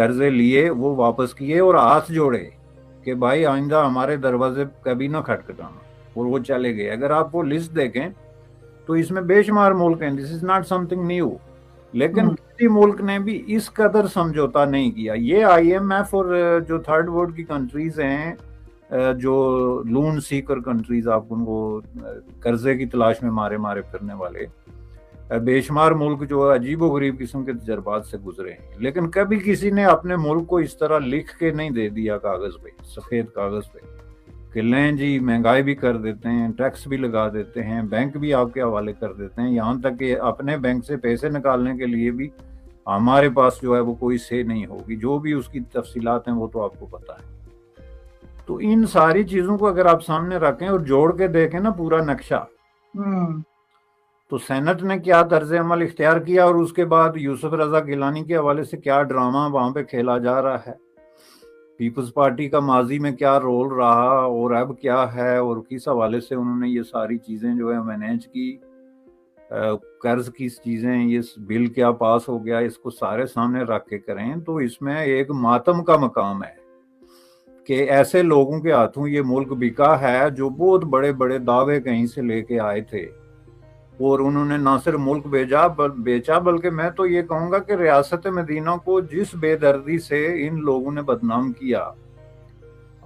قرضے لیے وہ واپس کیے اور ہاتھ جوڑے کہ بھائی آئندہ ہمارے دروازے کبھی نہ کھٹکھٹانا, اور وہ چلے گئے. اگر آپ وہ لسٹ دیکھیں تو اس میں بے شمار ملک ہیں, this is not something new, لیکن کسی ملک نے بھی اس قدر سمجھوتا نہیں کیا. یہ آئی ایم ایف اور جو تھرڈ ورلڈ کی کنٹریز ہیں, جو لون سیکر کنٹریز, آپ ان کو قرضے کی تلاش میں مارے مارے پھرنے والے بے شمار ملک جو عجیب و غریب قسم کے تجربات سے گزرے ہیں, لیکن کبھی کسی نے اپنے ملک کو اس طرح لکھ کے نہیں دے دیا کاغذ پہ, سفید کاغذ پہ, کہ لیں جی مہنگائی بھی کر دیتے ہیں, ٹیکس بھی لگا دیتے ہیں, بینک بھی آپ کے حوالے کر دیتے ہیں, یہاں تک کہ اپنے بینک سے پیسے نکالنے کے لیے بھی ہمارے پاس جو ہے وہ کوئی سے نہیں ہوگی. جو بھی اس کی تفصیلات ہیں وہ تو آپ کو پتا ہے. تو ان ساری چیزوں کو اگر آپ سامنے رکھیں اور جوڑ کے دیکھیں نا پورا نقشہ, تو سینٹ نے کیا طرز عمل اختیار کیا, اور اس کے بعد یوسف رضا گیلانی کے حوالے سے کیا ڈرامہ وہاں پہ کھیلا جا رہا ہے, پیپلز پارٹی کا ماضی میں کیا رول رہا اور اب کیا ہے, اور کس حوالے سے انہوں نے یہ ساری چیزیں جو ہے مینیج کی, قرض کی چیزیں, یہ بل کیا پاس ہو گیا, اس کو سارے سامنے رکھ کے کریں تو اس میں ایک ماتم کا مقام ہے کہ ایسے لوگوں کے ہاتھوں یہ ملک بکا ہے جو بہت بڑے بڑے دعوے کہیں سے لے کے آئے تھے, اور انہوں نے نہ صرف ملک بیچا بلکہ میں تو یہ کہوں گا کہ ریاست مدینہ کو جس بے دردی سے ان لوگوں نے بدنام کیا,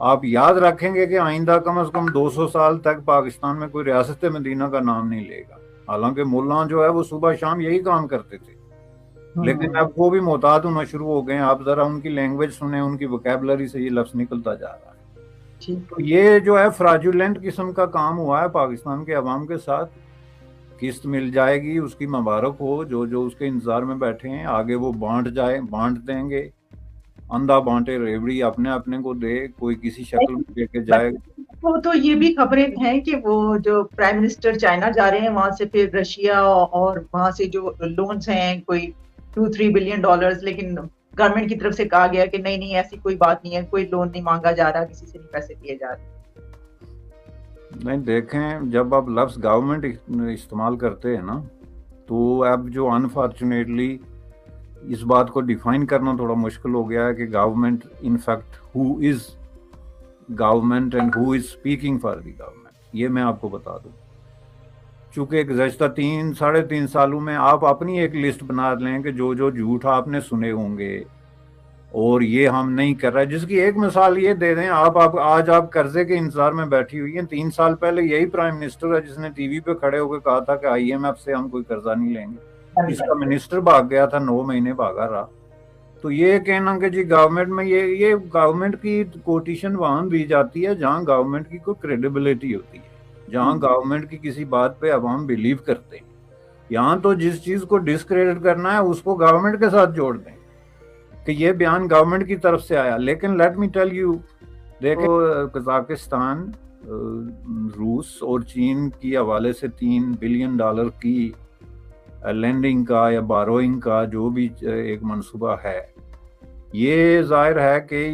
آپ یاد رکھیں گے کہ آئندہ کم از کم 200 سال تک پاکستان میں کوئی ریاست مدینہ کا نام نہیں لے گا. حالانکہ ملا جو ہے وہ صبح شام یہی کام کرتے تھے, لیکن اب وہ بھی محتاط ہونا شروع ہو گئے ہیں. آپ ذرا ان کی لینگویج سنیں, ان کی وکیبلری سے یہ لفظ نکلتا جا رہا ہے. تو یہ جو ہے فراجولنٹ قسم کا کام ہوا ہے پاکستان کے عوام کے ساتھ. قسط مل جائے گی, اس کی مبارک ہو, جو اس کے انتظار میں بیٹھے ہیں, آگے وہ بانٹ دیں گے, اندھا بانٹے ریوڑی اپنے اپنے کو دے, کوئی کسی شکل میں لے کے جائے. وہ تو یہ بھی خبریں ہیں کہ وہ جو پرائم منسٹر چائنا جا رہے ہیں, وہاں سے پھر رشیا اور وہاں سے جو لونز ہیں کوئی 2-3 بلین ڈالرز, لیکن گورنمنٹ کی طرف سے کہا گیا کہ نہیں ایسی کوئی بات نہیں ہے, کوئی لون نہیں مانگا جا رہا, کسی سے نہیں پیسے دیے جا رہے. نہیں دیکھیں, جب آپ لفظ گورنمنٹ استعمال کرتے ہیں نا, تو اب جو انفارچونیٹلی اس بات کو ڈیفائن کرنا تھوڑا مشکل ہو گیا ہے کہ government in fact who is government and who is speaking for the government. یہ میں آپ کو بتا دوں, چونکہ گزشتہ 3-3.5 سالوں میں آپ اپنی ایک لسٹ بنا لیں کہ جو جھوٹ آپ نے سنے ہوں گے اور یہ ہم نہیں کر رہے. جس کی ایک مثال یہ دے دیں, آج آپ قرضے کے انتظار میں بیٹھی ہوئی ہیں. 3 سال پہلے یہی پرائم منسٹر ہے جس نے ٹی وی پہ کھڑے ہو کے کہا تھا کہ آئی ایم ایف سے ہم کوئی قرضہ نہیں لیں گے. اس کا منسٹر بھاگ گیا تھا, 9 مہینے بھاگا رہا. تو یہ کہنا کہ جی گورنمنٹ میں یہ گورنمنٹ کی کوٹیشن وہاں دی جاتی ہے جہاں گورنمنٹ کی کوئی کریڈیبلٹی ہوتی ہے, جہاں گورنمنٹ کی کسی بات پہ عوام بلیو کرتے ہیں. یہاں تو جس چیز کو ڈسکریڈٹ کرنا ہے اس کو گورنمنٹ کے ساتھ جوڑ دیں کہ یہ بیان گورنمنٹ کی طرف سے آیا. لیکن لیٹ می ٹیل یو, دیکھو قزاقستان, روس اور چین کی حوالے سے $3 بلین کی لینڈنگ کا یا باروئنگ کا جو بھی ایک منصوبہ ہے, یہ ظاہر ہے کہ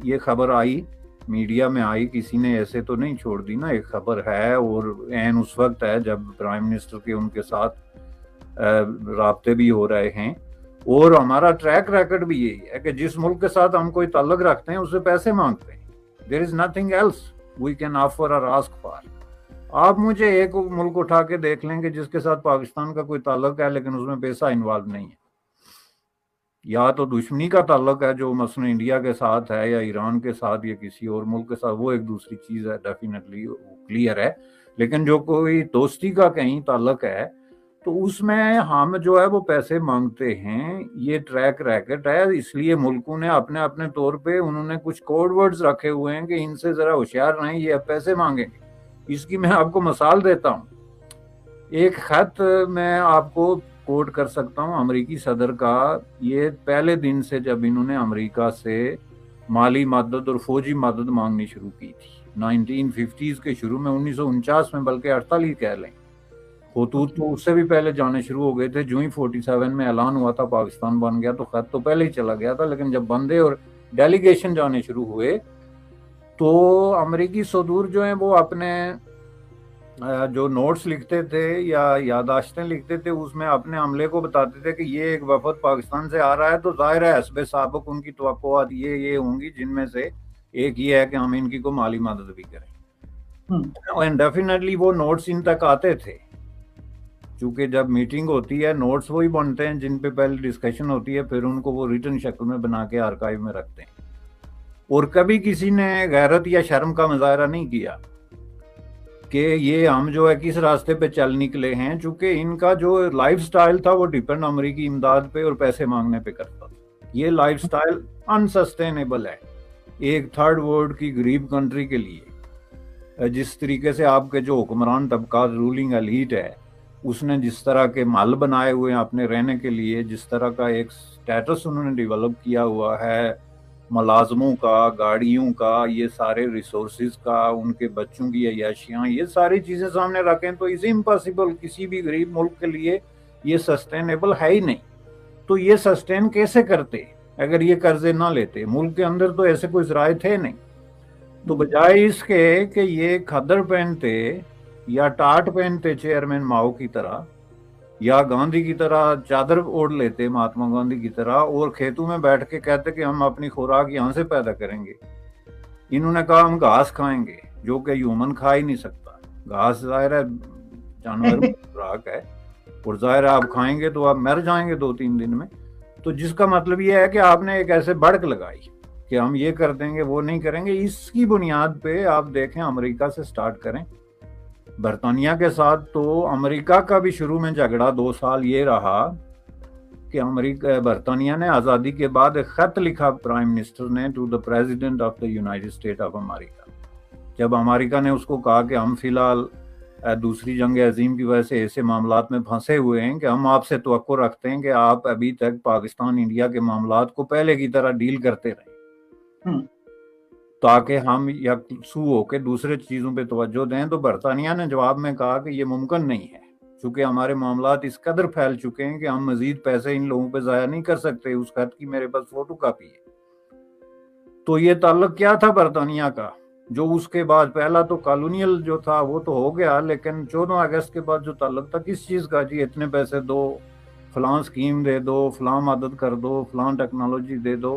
یہ خبر آئی, میڈیا میں آئی, کسی نے ایسے تو نہیں چھوڑ دی نا, ایک خبر ہے اور عین اس وقت ہے جب پرائم منسٹر کے ان کے ساتھ رابطے بھی ہو رہے ہیں. اور ہمارا ٹریک ریکارڈ بھی یہی ہے کہ جس ملک کے ساتھ ہم کوئی تعلق رکھتے ہیں اس سے پیسے مانگتے ہیں. There is nothing else we can offer اور آسک فار. آپ مجھے ایک ملک اٹھا کے دیکھ لیں گے جس کے ساتھ پاکستان کا کوئی تعلق ہے لیکن اس میں پیسہ انوالو نہیں ہے. یا تو دشمنی کا تعلق ہے جو مثلا انڈیا کے ساتھ ہے یا ایران کے ساتھ یا کسی اور ملک کے ساتھ, وہ ایک دوسری چیز ہے, ڈیفینیٹلی کلیئر ہے. لیکن جو کوئی دوستی کا کہیں تعلق ہے تو اس میں ہم جو ہے وہ پیسے مانگتے ہیں. یہ ٹریک ریکٹ ہے, اس لیے ملکوں نے اپنے اپنے طور پہ انہوں نے کچھ کوڈ ورڈز رکھے ہوئے ہیں کہ ان سے ذرا ہوشیار رہیں, یہ پیسے مانگیں گے. اس کی میں آپ کو مثال دیتا ہوں. ایک خط میں آپ کو کوٹ کر سکتا ہوں امریکی صدر کا. یہ پہلے دن سے جب انہوں نے امریکہ سے مالی مدد اور فوجی مدد مانگنی شروع کی تھی 1950s کے شروع میں, 1949 میں, بلکہ 48 کہہ لیں. خطوط تو اس سے بھی پہلے جانے شروع ہو گئے تھے. جو ہی 47 میں اعلان ہوا تھا پاکستان بن گیا تو خط تو پہلے ہی چلا گیا تھا, لیکن جب بندے اور ڈیلیگیشن جانے شروع ہوئے تو امریکی صدور جو ہیں وہ اپنے جو نوٹس لکھتے تھے یا یادداشتیں لکھتے تھے اس میں اپنے عملے کو بتاتے تھے کہ یہ ایک وفد پاکستان سے آ رہا ہے، تو ظاہر ہے حسب سابق ان کی توقعات یہ ہوں گی، جن میں سے ایک یہ ہے کہ ہم ان کی کو مالی مدد بھی کریں۔ ڈیفینیٹلی وہ نوٹس ان تک آتے تھے، چونکہ جب میٹنگ ہوتی ہے نوٹس وہی بنتے ہیں جن پہ پہلے ڈسکشن ہوتی ہے، پھر ان کو وہ ریٹن شکل میں بنا کے آرکائیو میں رکھتے ہیں، اور کبھی کسی نے غیرت یا شرم کا مظاہرہ نہیں کیا کہ یہ ہم جو ہے کس راستے پہ چل نکلے ہیں، چونکہ ان کا جو لائف سٹائل تھا وہ ڈیپینڈ امریکی امداد پہ اور پیسے مانگنے پہ کرتا تھا۔ یہ لائف سٹائل انسسٹینیبل ہے ایک تھرڈ ورلڈ کی غریب کنٹری کے لیے۔ جس طریقے سے آپ کے جو حکمران طبقات رولنگ ایلیٹ ہے اس نے جس طرح کے محل بنائے ہوئے ہیں اپنے رہنے کے لیے، جس طرح کا ایک سٹیٹس انہوں نے ڈیولپ کیا ہوا ہے ملازموں کا، گاڑیوں کا، یہ سارے ریسورسز کا، ان کے بچوں کی عیاشیاں، یہ ساری چیزیں سامنے رکھیں تو از امپاسبل، کسی بھی غریب ملک کے لیے یہ سسٹینیبل ہے ہی نہیں۔ تو یہ سسٹین کیسے کرتے اگر یہ قرضے نہ لیتے؟ ملک کے اندر تو ایسے کوئی ذرائع تھے نہیں، تو بجائے اس کے کہ یہ کھدر پہنتے یا ٹاٹ پہنتے چیئرمین ماؤ کی طرح، یا گاندھی کی طرح چادر اوڑھ لیتے مہاتما گاندھی کی طرح، اور کھیتوں میں بیٹھ کے کہتے کہ ہم اپنی خوراک یہاں سے پیدا کریں گے، انہوں نے کہا ہم گھاس کھائیں گے، جو کہ ہیومن کھا ہی نہیں سکتا۔ گھاس ظاہر ہے جانور کی خوراک ہے، اور ظاہر ہے آپ کھائیں گے تو آپ مر جائیں گے 2-3 دن میں۔ تو جس کا مطلب یہ ہے کہ آپ نے ایک ایسے بڑک لگائی کہ ہم یہ کر دیں گے وہ نہیں کریں گے۔ اس کی بنیاد پہ آپ دیکھیں امریکہ سے سٹارٹ کریں، برطانیہ کے ساتھ تو امریکہ کا بھی شروع میں جھگڑا 2 سال یہ رہا کہ برطانیہ نے آزادی کے بعد ایک خط لکھا پرائم منسٹر نے to the president of the united state of America. جب امریکہ نے اس کو کہا کہ ہم فی الحال دوسری جنگ عظیم کی وجہ سے ایسے معاملات میں پھنسے ہوئے ہیں کہ ہم آپ سے توقع رکھتے ہیں کہ آپ ابھی تک پاکستان انڈیا کے معاملات کو پہلے کی طرح ڈیل کرتے رہیں تاکہ ہم یکسو ہو کے دوسرے چیزوں پہ توجہ دیں، تو برطانیہ نے جواب میں کہا کہ یہ ممکن نہیں ہے، چونکہ ہمارے معاملات اس قدر پھیل چکے ہیں کہ ہم مزید پیسے ان لوگوں پہ ضائع نہیں کر سکتے، اس خط کی میرے پاس فوٹو کاپی ہے۔ تو یہ تعلق کیا تھا برطانیہ کا، جو اس کے بعد پہلا تو کالونیل جو تھا وہ تو ہو گیا، لیکن 14 اگست کے بعد جو تعلق تھا کس چیز کا؟ جی اتنے پیسے دو، فلاں اسکیم دے دو، فلاں مدد کر دو، فلاں ٹیکنالوجی دے دو۔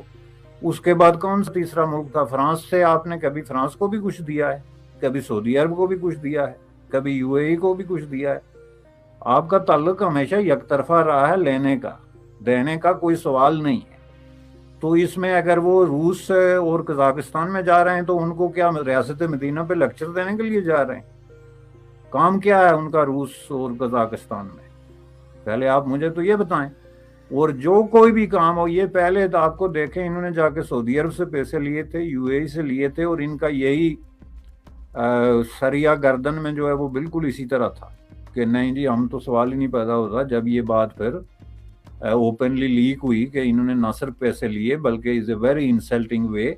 اس کے بعد کون سا تیسرا ملک تھا؟ فرانس سے آپ نے کبھی فرانس کو بھی کچھ دیا ہے، کبھی سعودی عرب کو بھی کچھ دیا ہے، کبھی یو اے ای کو بھی کچھ دیا ہے۔ آپ کا تعلق ہمیشہ یک طرفہ رہا ہے، لینے کا، دینے کا کوئی سوال نہیں ہے۔ تو اس میں اگر وہ روس اور قزاقستان میں جا رہے ہیں تو ان کو کیا ریاست مدینہ پہ لیکچر دینے کے لیے جا رہے ہیں؟ کام کیا ہے ان کا روس اور قزاقستان میں؟ پہلے آپ مجھے تو یہ بتائیں۔ اور جو کوئی بھی کام ہو، یہ پہلے تو آپ کو دیکھیں انہوں نے جا کے سعودی عرب سے پیسے لیے تھے، یو اے ای سے لیے تھے، اور ان کا یہی سریا گردن میں جو ہے وہ بالکل اسی طرح تھا کہ نہیں جی ہم تو سوال ہی نہیں پیدا ہوتا۔ جب یہ بات پھر اوپنلی لیک ہوئی کہ انہوں نے نہ صرف پیسے لیے بلکہ از اے ویری انسلٹنگ وے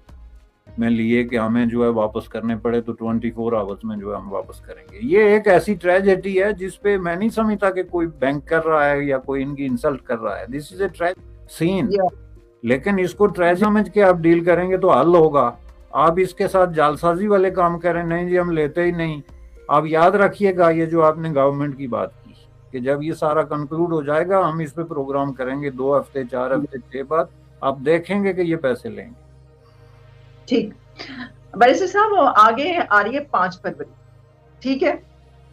میں لیے کہ ہمیں جو ہے واپس کرنے پڑے، تو 24 آورز میں جو ہے ہم واپس کریں گے۔ یہ ایک ایسی ٹریجڈی ہے جس پہ میں نہیں سمجھتا کہ کوئی بینک کر رہا ہے یا کوئی ان کی انسلٹ کر رہا ہے۔ دس از اے سین، لیکن اس کو ٹریجڈی سمجھ کے آپ ڈیل کریں گے تو حل ہوگا۔ آپ اس کے ساتھ جالسازی والے کام کریں، نہیں جی ہم لیتے ہی نہیں۔ آپ یاد رکھیے گا یہ جو آپ نے گورنمنٹ کی بات کی کہ جب یہ سارا کنکلوڈ ہو جائے گا ہم اس پہ پروگرام کریں گے 2 ہفتے 4 ہفتے کے بعد، آپ دیکھیں گے کہ یہ پیسے لیں گے۔ ٹھیک بیرسٹر صاحب، آگے آ رہی ہے 5 فروری، ٹھیک ہے،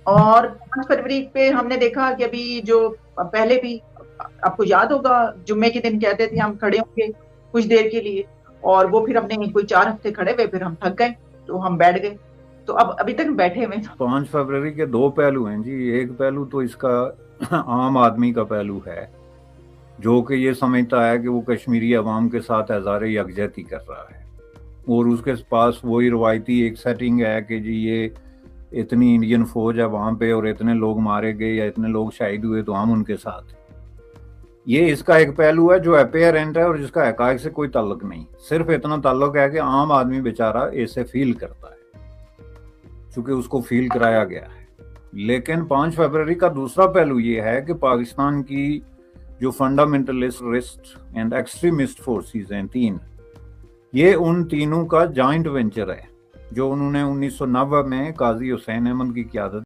اور 5 فروری پہ ہم نے دیکھا کہ ابھی جو پہلے بھی آپ کو یاد ہوگا جمعے کے دن کہتے تھے ہم کھڑے ہوں گے کچھ دیر کے لیے، اور وہ پھر ہم نے کوئی 4 ہفتے کھڑے ہوئے، پھر ہم تھک گئے تو ہم بیٹھ گئے، تو اب ابھی تک بیٹھے ہوئے۔ 5 فروری کے 2 پہلو ہیں جی۔ ایک پہلو تو اس کا عام آدمی کا پہلو ہے جو کہ یہ سمجھتا ہے کہ وہ کشمیری عوام کے ساتھ اظہار یکجہتی کر رہا ہے، اور اس کے پاس وہی روایتی ایک سیٹنگ ہے کہ جی یہ اتنی انڈین فوج ہے وہاں پہ اور اتنے لوگ مارے گئے یا اتنے لوگ شہید ہوئے تو ہم ان کے ساتھ۔ یہ اس کا ایک پہلو ہے جو اپیرنٹ ہے اور جس کا حقائق سے کوئی تعلق نہیں، صرف اتنا تعلق ہے کہ عام آدمی بیچارہ اسے فیل کرتا ہے چونکہ اس کو فیل کرایا گیا ہے۔ لیکن 5 فروری کا دوسرا پہلو یہ ہے کہ پاکستان کی جو فنڈامنٹلسٹ اینڈ ایکسٹریمسٹ فورسز ہیں 3، یہ ان تینوں کا جوائنٹ وینچر ہے جو انہوں نے 1990 میں قاضی حسین احمد کی قیادت